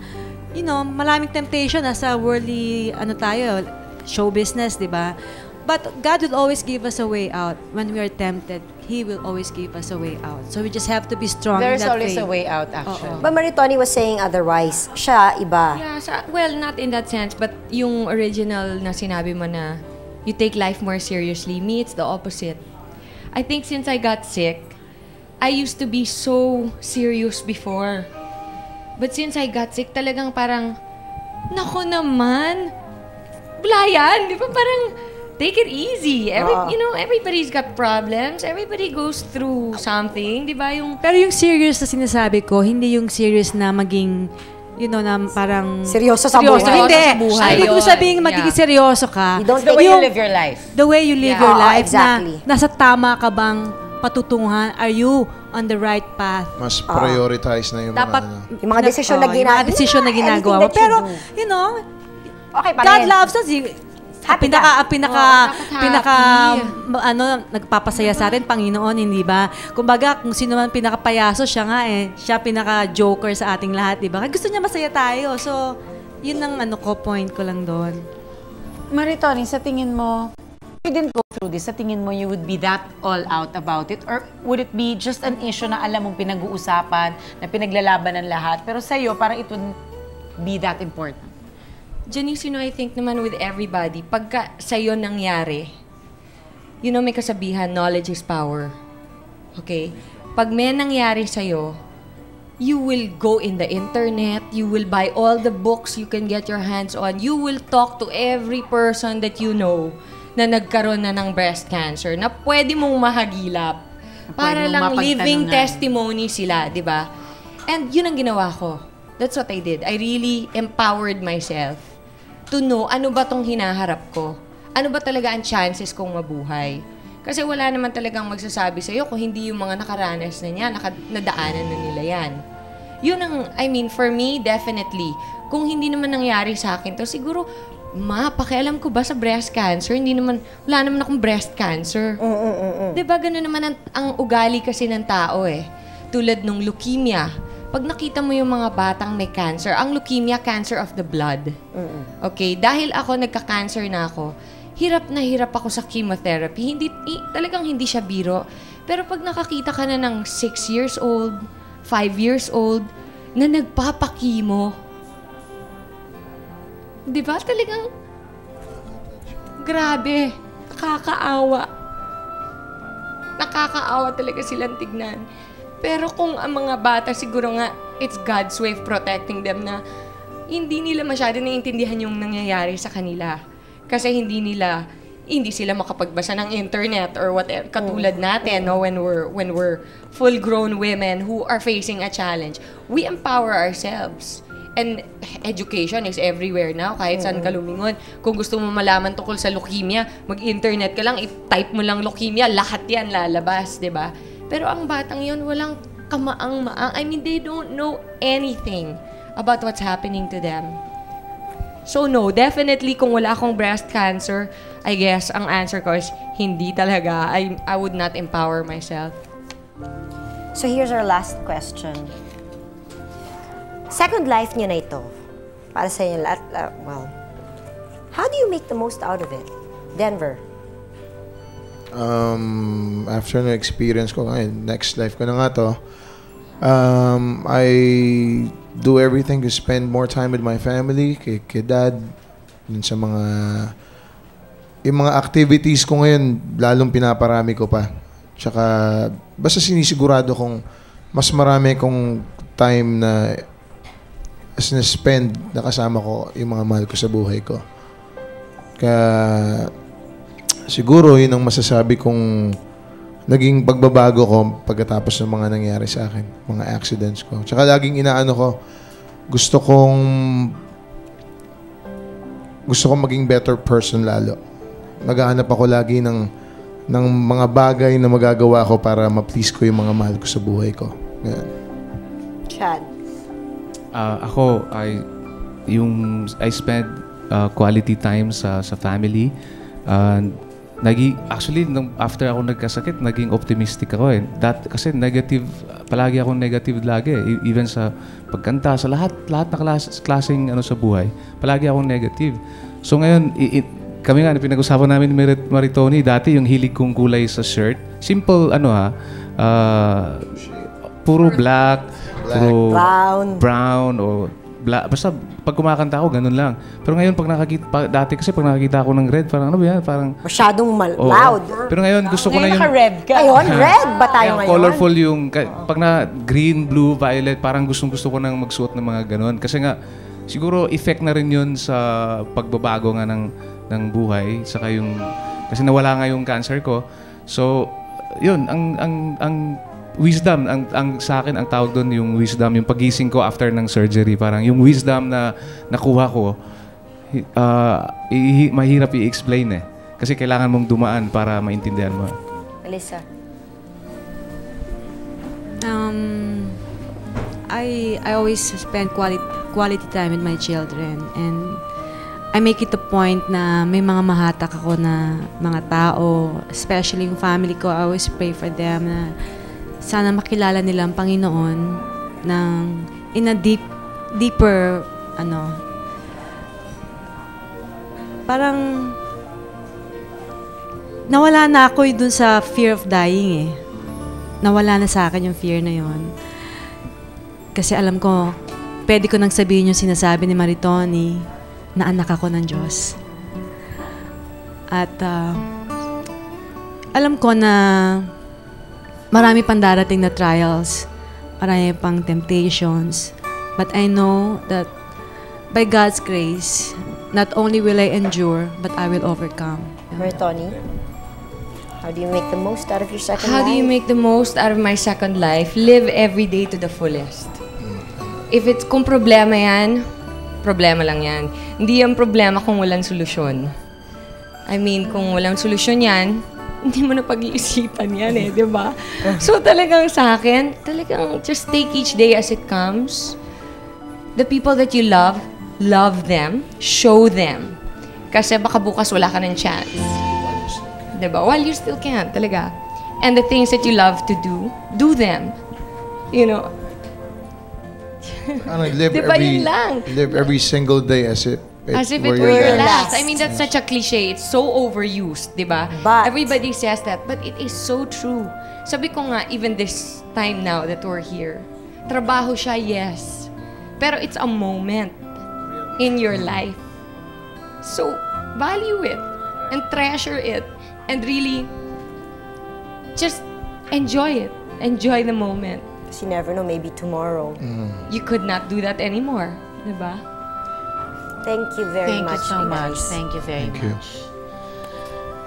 you know, maraming temptation nasa worldly, show business, di ba? But God will always give us a way out. When we are tempted, He will always give us a way out. So we just have to be strong There's in that always faith. a way out, actually. But Maritoni was saying otherwise. Siya, iba. Yeah, well, not in that sense, but yung original na sinabi mo na you take life more seriously. Me, it's the opposite. I think since I got sick, I used to be so serious before. But since I got sick, talagang parang, nako naman, bulayan, di ba? Parang, take it easy. You know, everybody's got problems. Everybody goes through something, di ba? Pero yung serious na sinasabi ko, hindi yung serious na maging, you know, na parang... Seryoso sa buhay. Hindi. Seryoso sa buhay. Hindi ko Ayun. sabing magiging seryoso ka. You don't The way you Yung- live your life. The way you live Yeah. your Oo, life exactly. na nasa tama ka bang patutunguhan? Are you on the right path? Mas prioritize na yung Dapat, mga ano. Yung mga desisyon na yung ginagawa. mga desisyon na ginagawa mo. Anything that you Pero, do. you know, Okay, pa God rin. loves us. Happy Nagpapasaya sa atin, Panginoon, hindi ba? Kumbaga, kung sino man pinakapayaso, siya nga siya pinaka-joker sa ating lahat, di ba? Kaya gusto niya masaya tayo. So, yun ang point ko lang doon. Maritoni, sa tingin mo, you didn't go through this, sa tingin mo you would be that all out about it? Or would it be just an issue na alam mong pinag-uusapan, na pinaglalaban ng lahat, pero sa'yo, parang it would be that important? Janice, you know, I think naman with everybody, pagka sa'yo nangyari, you know, may kasabihan, knowledge is power. Okay? Pag may nangyari sa'yo, you will go in the internet, you will buy all the books you can get your hands on, you will talk to every person that you know na nagkaroon na ng breast cancer, na pwede mong mahagilap. Para mong lang living mapagtanungan. testimony sila, di ba? And yun ang ginawa ko. That's what I did. I really empowered myself to know ano ba tong hinaharap ko. Ano ba talaga ang chances kong mabuhay. Kasi wala naman talagang magsasabi sa'yo kung hindi yung mga nakaranas na niya, nadaanan na nila yan. Yun ang, I mean, for me, definitely. Kung hindi naman nangyari sa akin to, siguro, pakialam ko ba sa breast cancer? Wala naman akong breast cancer. Diba, gano'n naman ang ugali kasi ng tao Tulad nung leukemia. Pag nakita mo yung mga batang may cancer, ang leukemia, cancer of the blood. Okay, dahil ako nagka-cancer na ako, hirap na hirap ako sa chemotherapy. Talagang hindi siya biro. Pero pag nakakita ka na ng 6 years old, 5 years old, na nagpapakimo, di ba talagang grabe, nakakaawa. Nakakaawa talaga silang tignan. Pero kung ang mga bata, siguro nga, it's God's way of protecting them na hindi nila masyado naiintindihan yung nangyayari sa kanila. Kasi hindi sila makapagbasa ng internet or whatever. Katulad natin, no, when we're full-grown women who are facing a challenge, we empower ourselves. And education is everywhere now, kahit saan ka lumingon. Kung gusto mo malaman tungkol sa leukemia, mag-internet ka lang, i-type mo lang leukemia, lahat yan lalabas, di ba? Pero ang batang yon walang kamaang-maang. I mean, they don't know anything about what's happening to them. So no, definitely kung wala akong breast cancer, I guess ang answer ko is hindi talaga. I would not empower myself. So here's our last question. Second life niyo na ito. Para sa inyo lahat, well, how do you make the most out of it? Denver. After na experience ko ngayon, next life ko na nga to, I do everything to spend more time with my family, kay dad, dun sa yung mga activities ko ngayon, lalong pinaparami ko pa. Tsaka, basta sinisigurado kong mas marami kong time na spend na kasama ko yung mga mahal ko sa buhay ko. Kaya, siguro yun ang masasabi kong naging pagbabago ko pagkatapos ng mga nangyari sa akin, mga accidents ko. Tsaka laging inaano ko, gusto kong maging better person lalo. Naghahanap ako lagi ng mga bagay na magagawa ko para ma-please ko yung mga mahal ko sa buhay ko. Ganyan. Chad. Ako, I spend quality time sa family. Actually, after ako nagkasakit, naging optimistic ako . Kasi negative palagi akong negative lagi. Even sa pagkanta, sa lahat na klaseng sa buhay, palagi akong negative. So ngayon, kami nga, pinag-usapan namin ni Maritoni, dati yung hilig kong kulay sa shirt, simple, puro black, puro brown, o black. Basta pag kumakanta ako, ganun lang. Pero ngayon, dati kasi pag nakakita ako ng red, parang ano ba yan? Parang masyadong loud. Pero ngayon, gusto ko na yung... naka-red ka. Ngayon, red ba tayo ngayon? Colorful yung... Pag na green, blue, violet, parang gustong-gusto ko nang magsuot ng mga ganun. Kasi nga, siguro effect na rin yun sa pagbabago nga ng buhay. Saka yung... Kasi nawala nga yung cancer ko. So, yun, ang wisdom, ang sa akin, ang tawag doon yung wisdom, yung pagising ko after ng surgery. Parang yung wisdom na nakuha ko, mahirap i-explain eh. Kasi kailangan mong dumaan para maintindihan mo. Alyssa? I always spend quality time with my children, and I make it a point na may mga mahatak ako na mga tao, especially yung family ko. I always pray for them na sana makilala nila ang Panginoon in a deeper, parang nawala na ako dun sa fear of dying eh. Nawala na sa akin yung fear na yon. Kasi alam ko, pwede ko nang sabihin yung sinasabi ni Maritoni na anak ako ng Diyos. At alam ko na marami pang darating na trials, marami pang temptations, but I know that by God's grace, not only will I endure, but I will overcome. Maritoni, how do you make the most out of your second life? How do you make the most out of my second life? Live every day to the fullest. Kung problema yan, problema lang yan. Hindi yan problema kung walang solusyon. I mean, kung walang solusyon yan, hindi mo na pag-iisipan yan eh, di ba? So talagang sa akin, talagang just take each day as it comes. The people that you love them, show them. Kasi baka bukas wala ka ng chance. Di ba? While you still can, talaga. And the things that you love to do them. You know? Live diba yun lang? Live every single day as if it were your last. I mean, that's such a cliche. It's so overused, di ba? But everybody says that, but it is so true. Sabi ko nga, even this time now that we're here, trabaho siya, yes. Pero it's a moment in your life. So, value it and treasure it and really just enjoy it. Enjoy the moment. Because you never know, maybe tomorrow. You could not do that anymore, di ba? Thank you very much. Thank you so much. guys. Thank you very Thank you. much.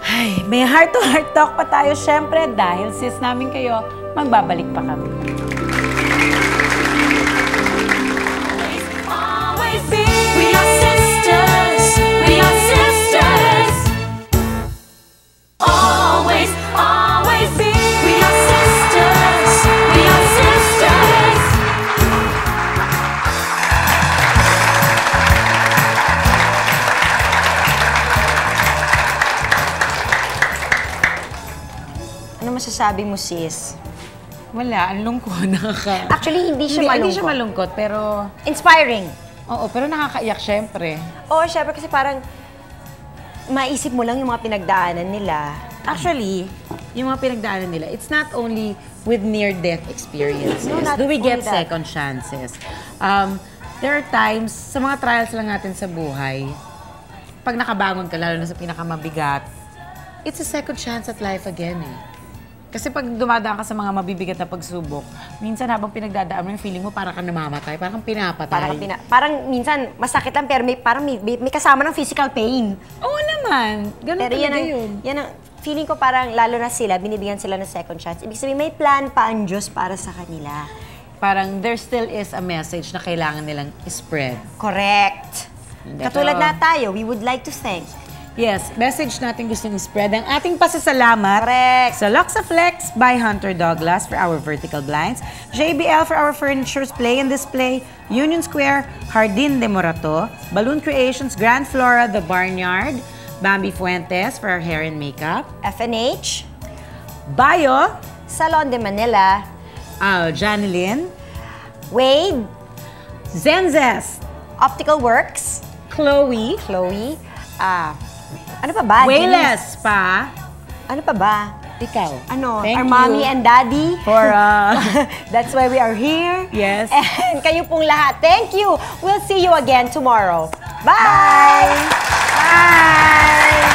Ay, may heart-to-heart talk pa tayo, syempre, dahil sis namin kayo, magbabalik pa kami. Always be. We are sisters. We are sisters. Always, always be. We are sisters. We are sisters. Ano masasabi mo, sis? Wala, ang lungkot. Actually, hindi siya malungkot. Hindi siya malungkot, pero... Inspiring. Oo, pero nakakaiyak, syempre. Oo, syempre, kasi parang maisip mo lang yung mga pinagdaanan nila. Actually, yung mga pinagdaanan nila, it's not only with near-death experiences. No, not Do we get only that. second chances? There are times, sa mga trials lang natin sa buhay, pag nakabangon ka, lalo na sa pinakamabigat, it's a second chance at life again eh. Kasi pag dumadaan ka sa mga mabibigat na pagsubok, minsan habang pinagdadaan mo yung feeling mo parang ka namamatay, parang kang pinapatay. Parang minsan masakit lang pero may kasama ng physical pain. Oo naman. Ganun Pero talaga yun. yan ang feeling ko parang lalo na sila, binibigyan sila ng second chance. Ibig sabihin may plan pa ang Diyos para sa kanila. Parang there still is a message na kailangan nilang spread. Correct. Katulad na tayo, we would like to thank. Yes, message natin gusto spread ang ating pasasalamat Correct. sa Luxaflex by Hunter Douglas for our vertical blinds, JBL for our furniture's play and display, Union Square, Jardin de Morato, Balloon Creations, Grand Flora, The Barnyard, Bambi Fuentes for our hair and makeup, FNH, Bio, Salon de Manila, Janilyn, Wade, Zenzes, Optical Works, Chloe, ano pa ba? Wayles pa. Ano pa ba? Ikaw. Ano? Thank Our you. mommy and daddy. For, That's why we are here. Yes. And kayo pong lahat, thank you. We'll see you again tomorrow. Bye! Bye!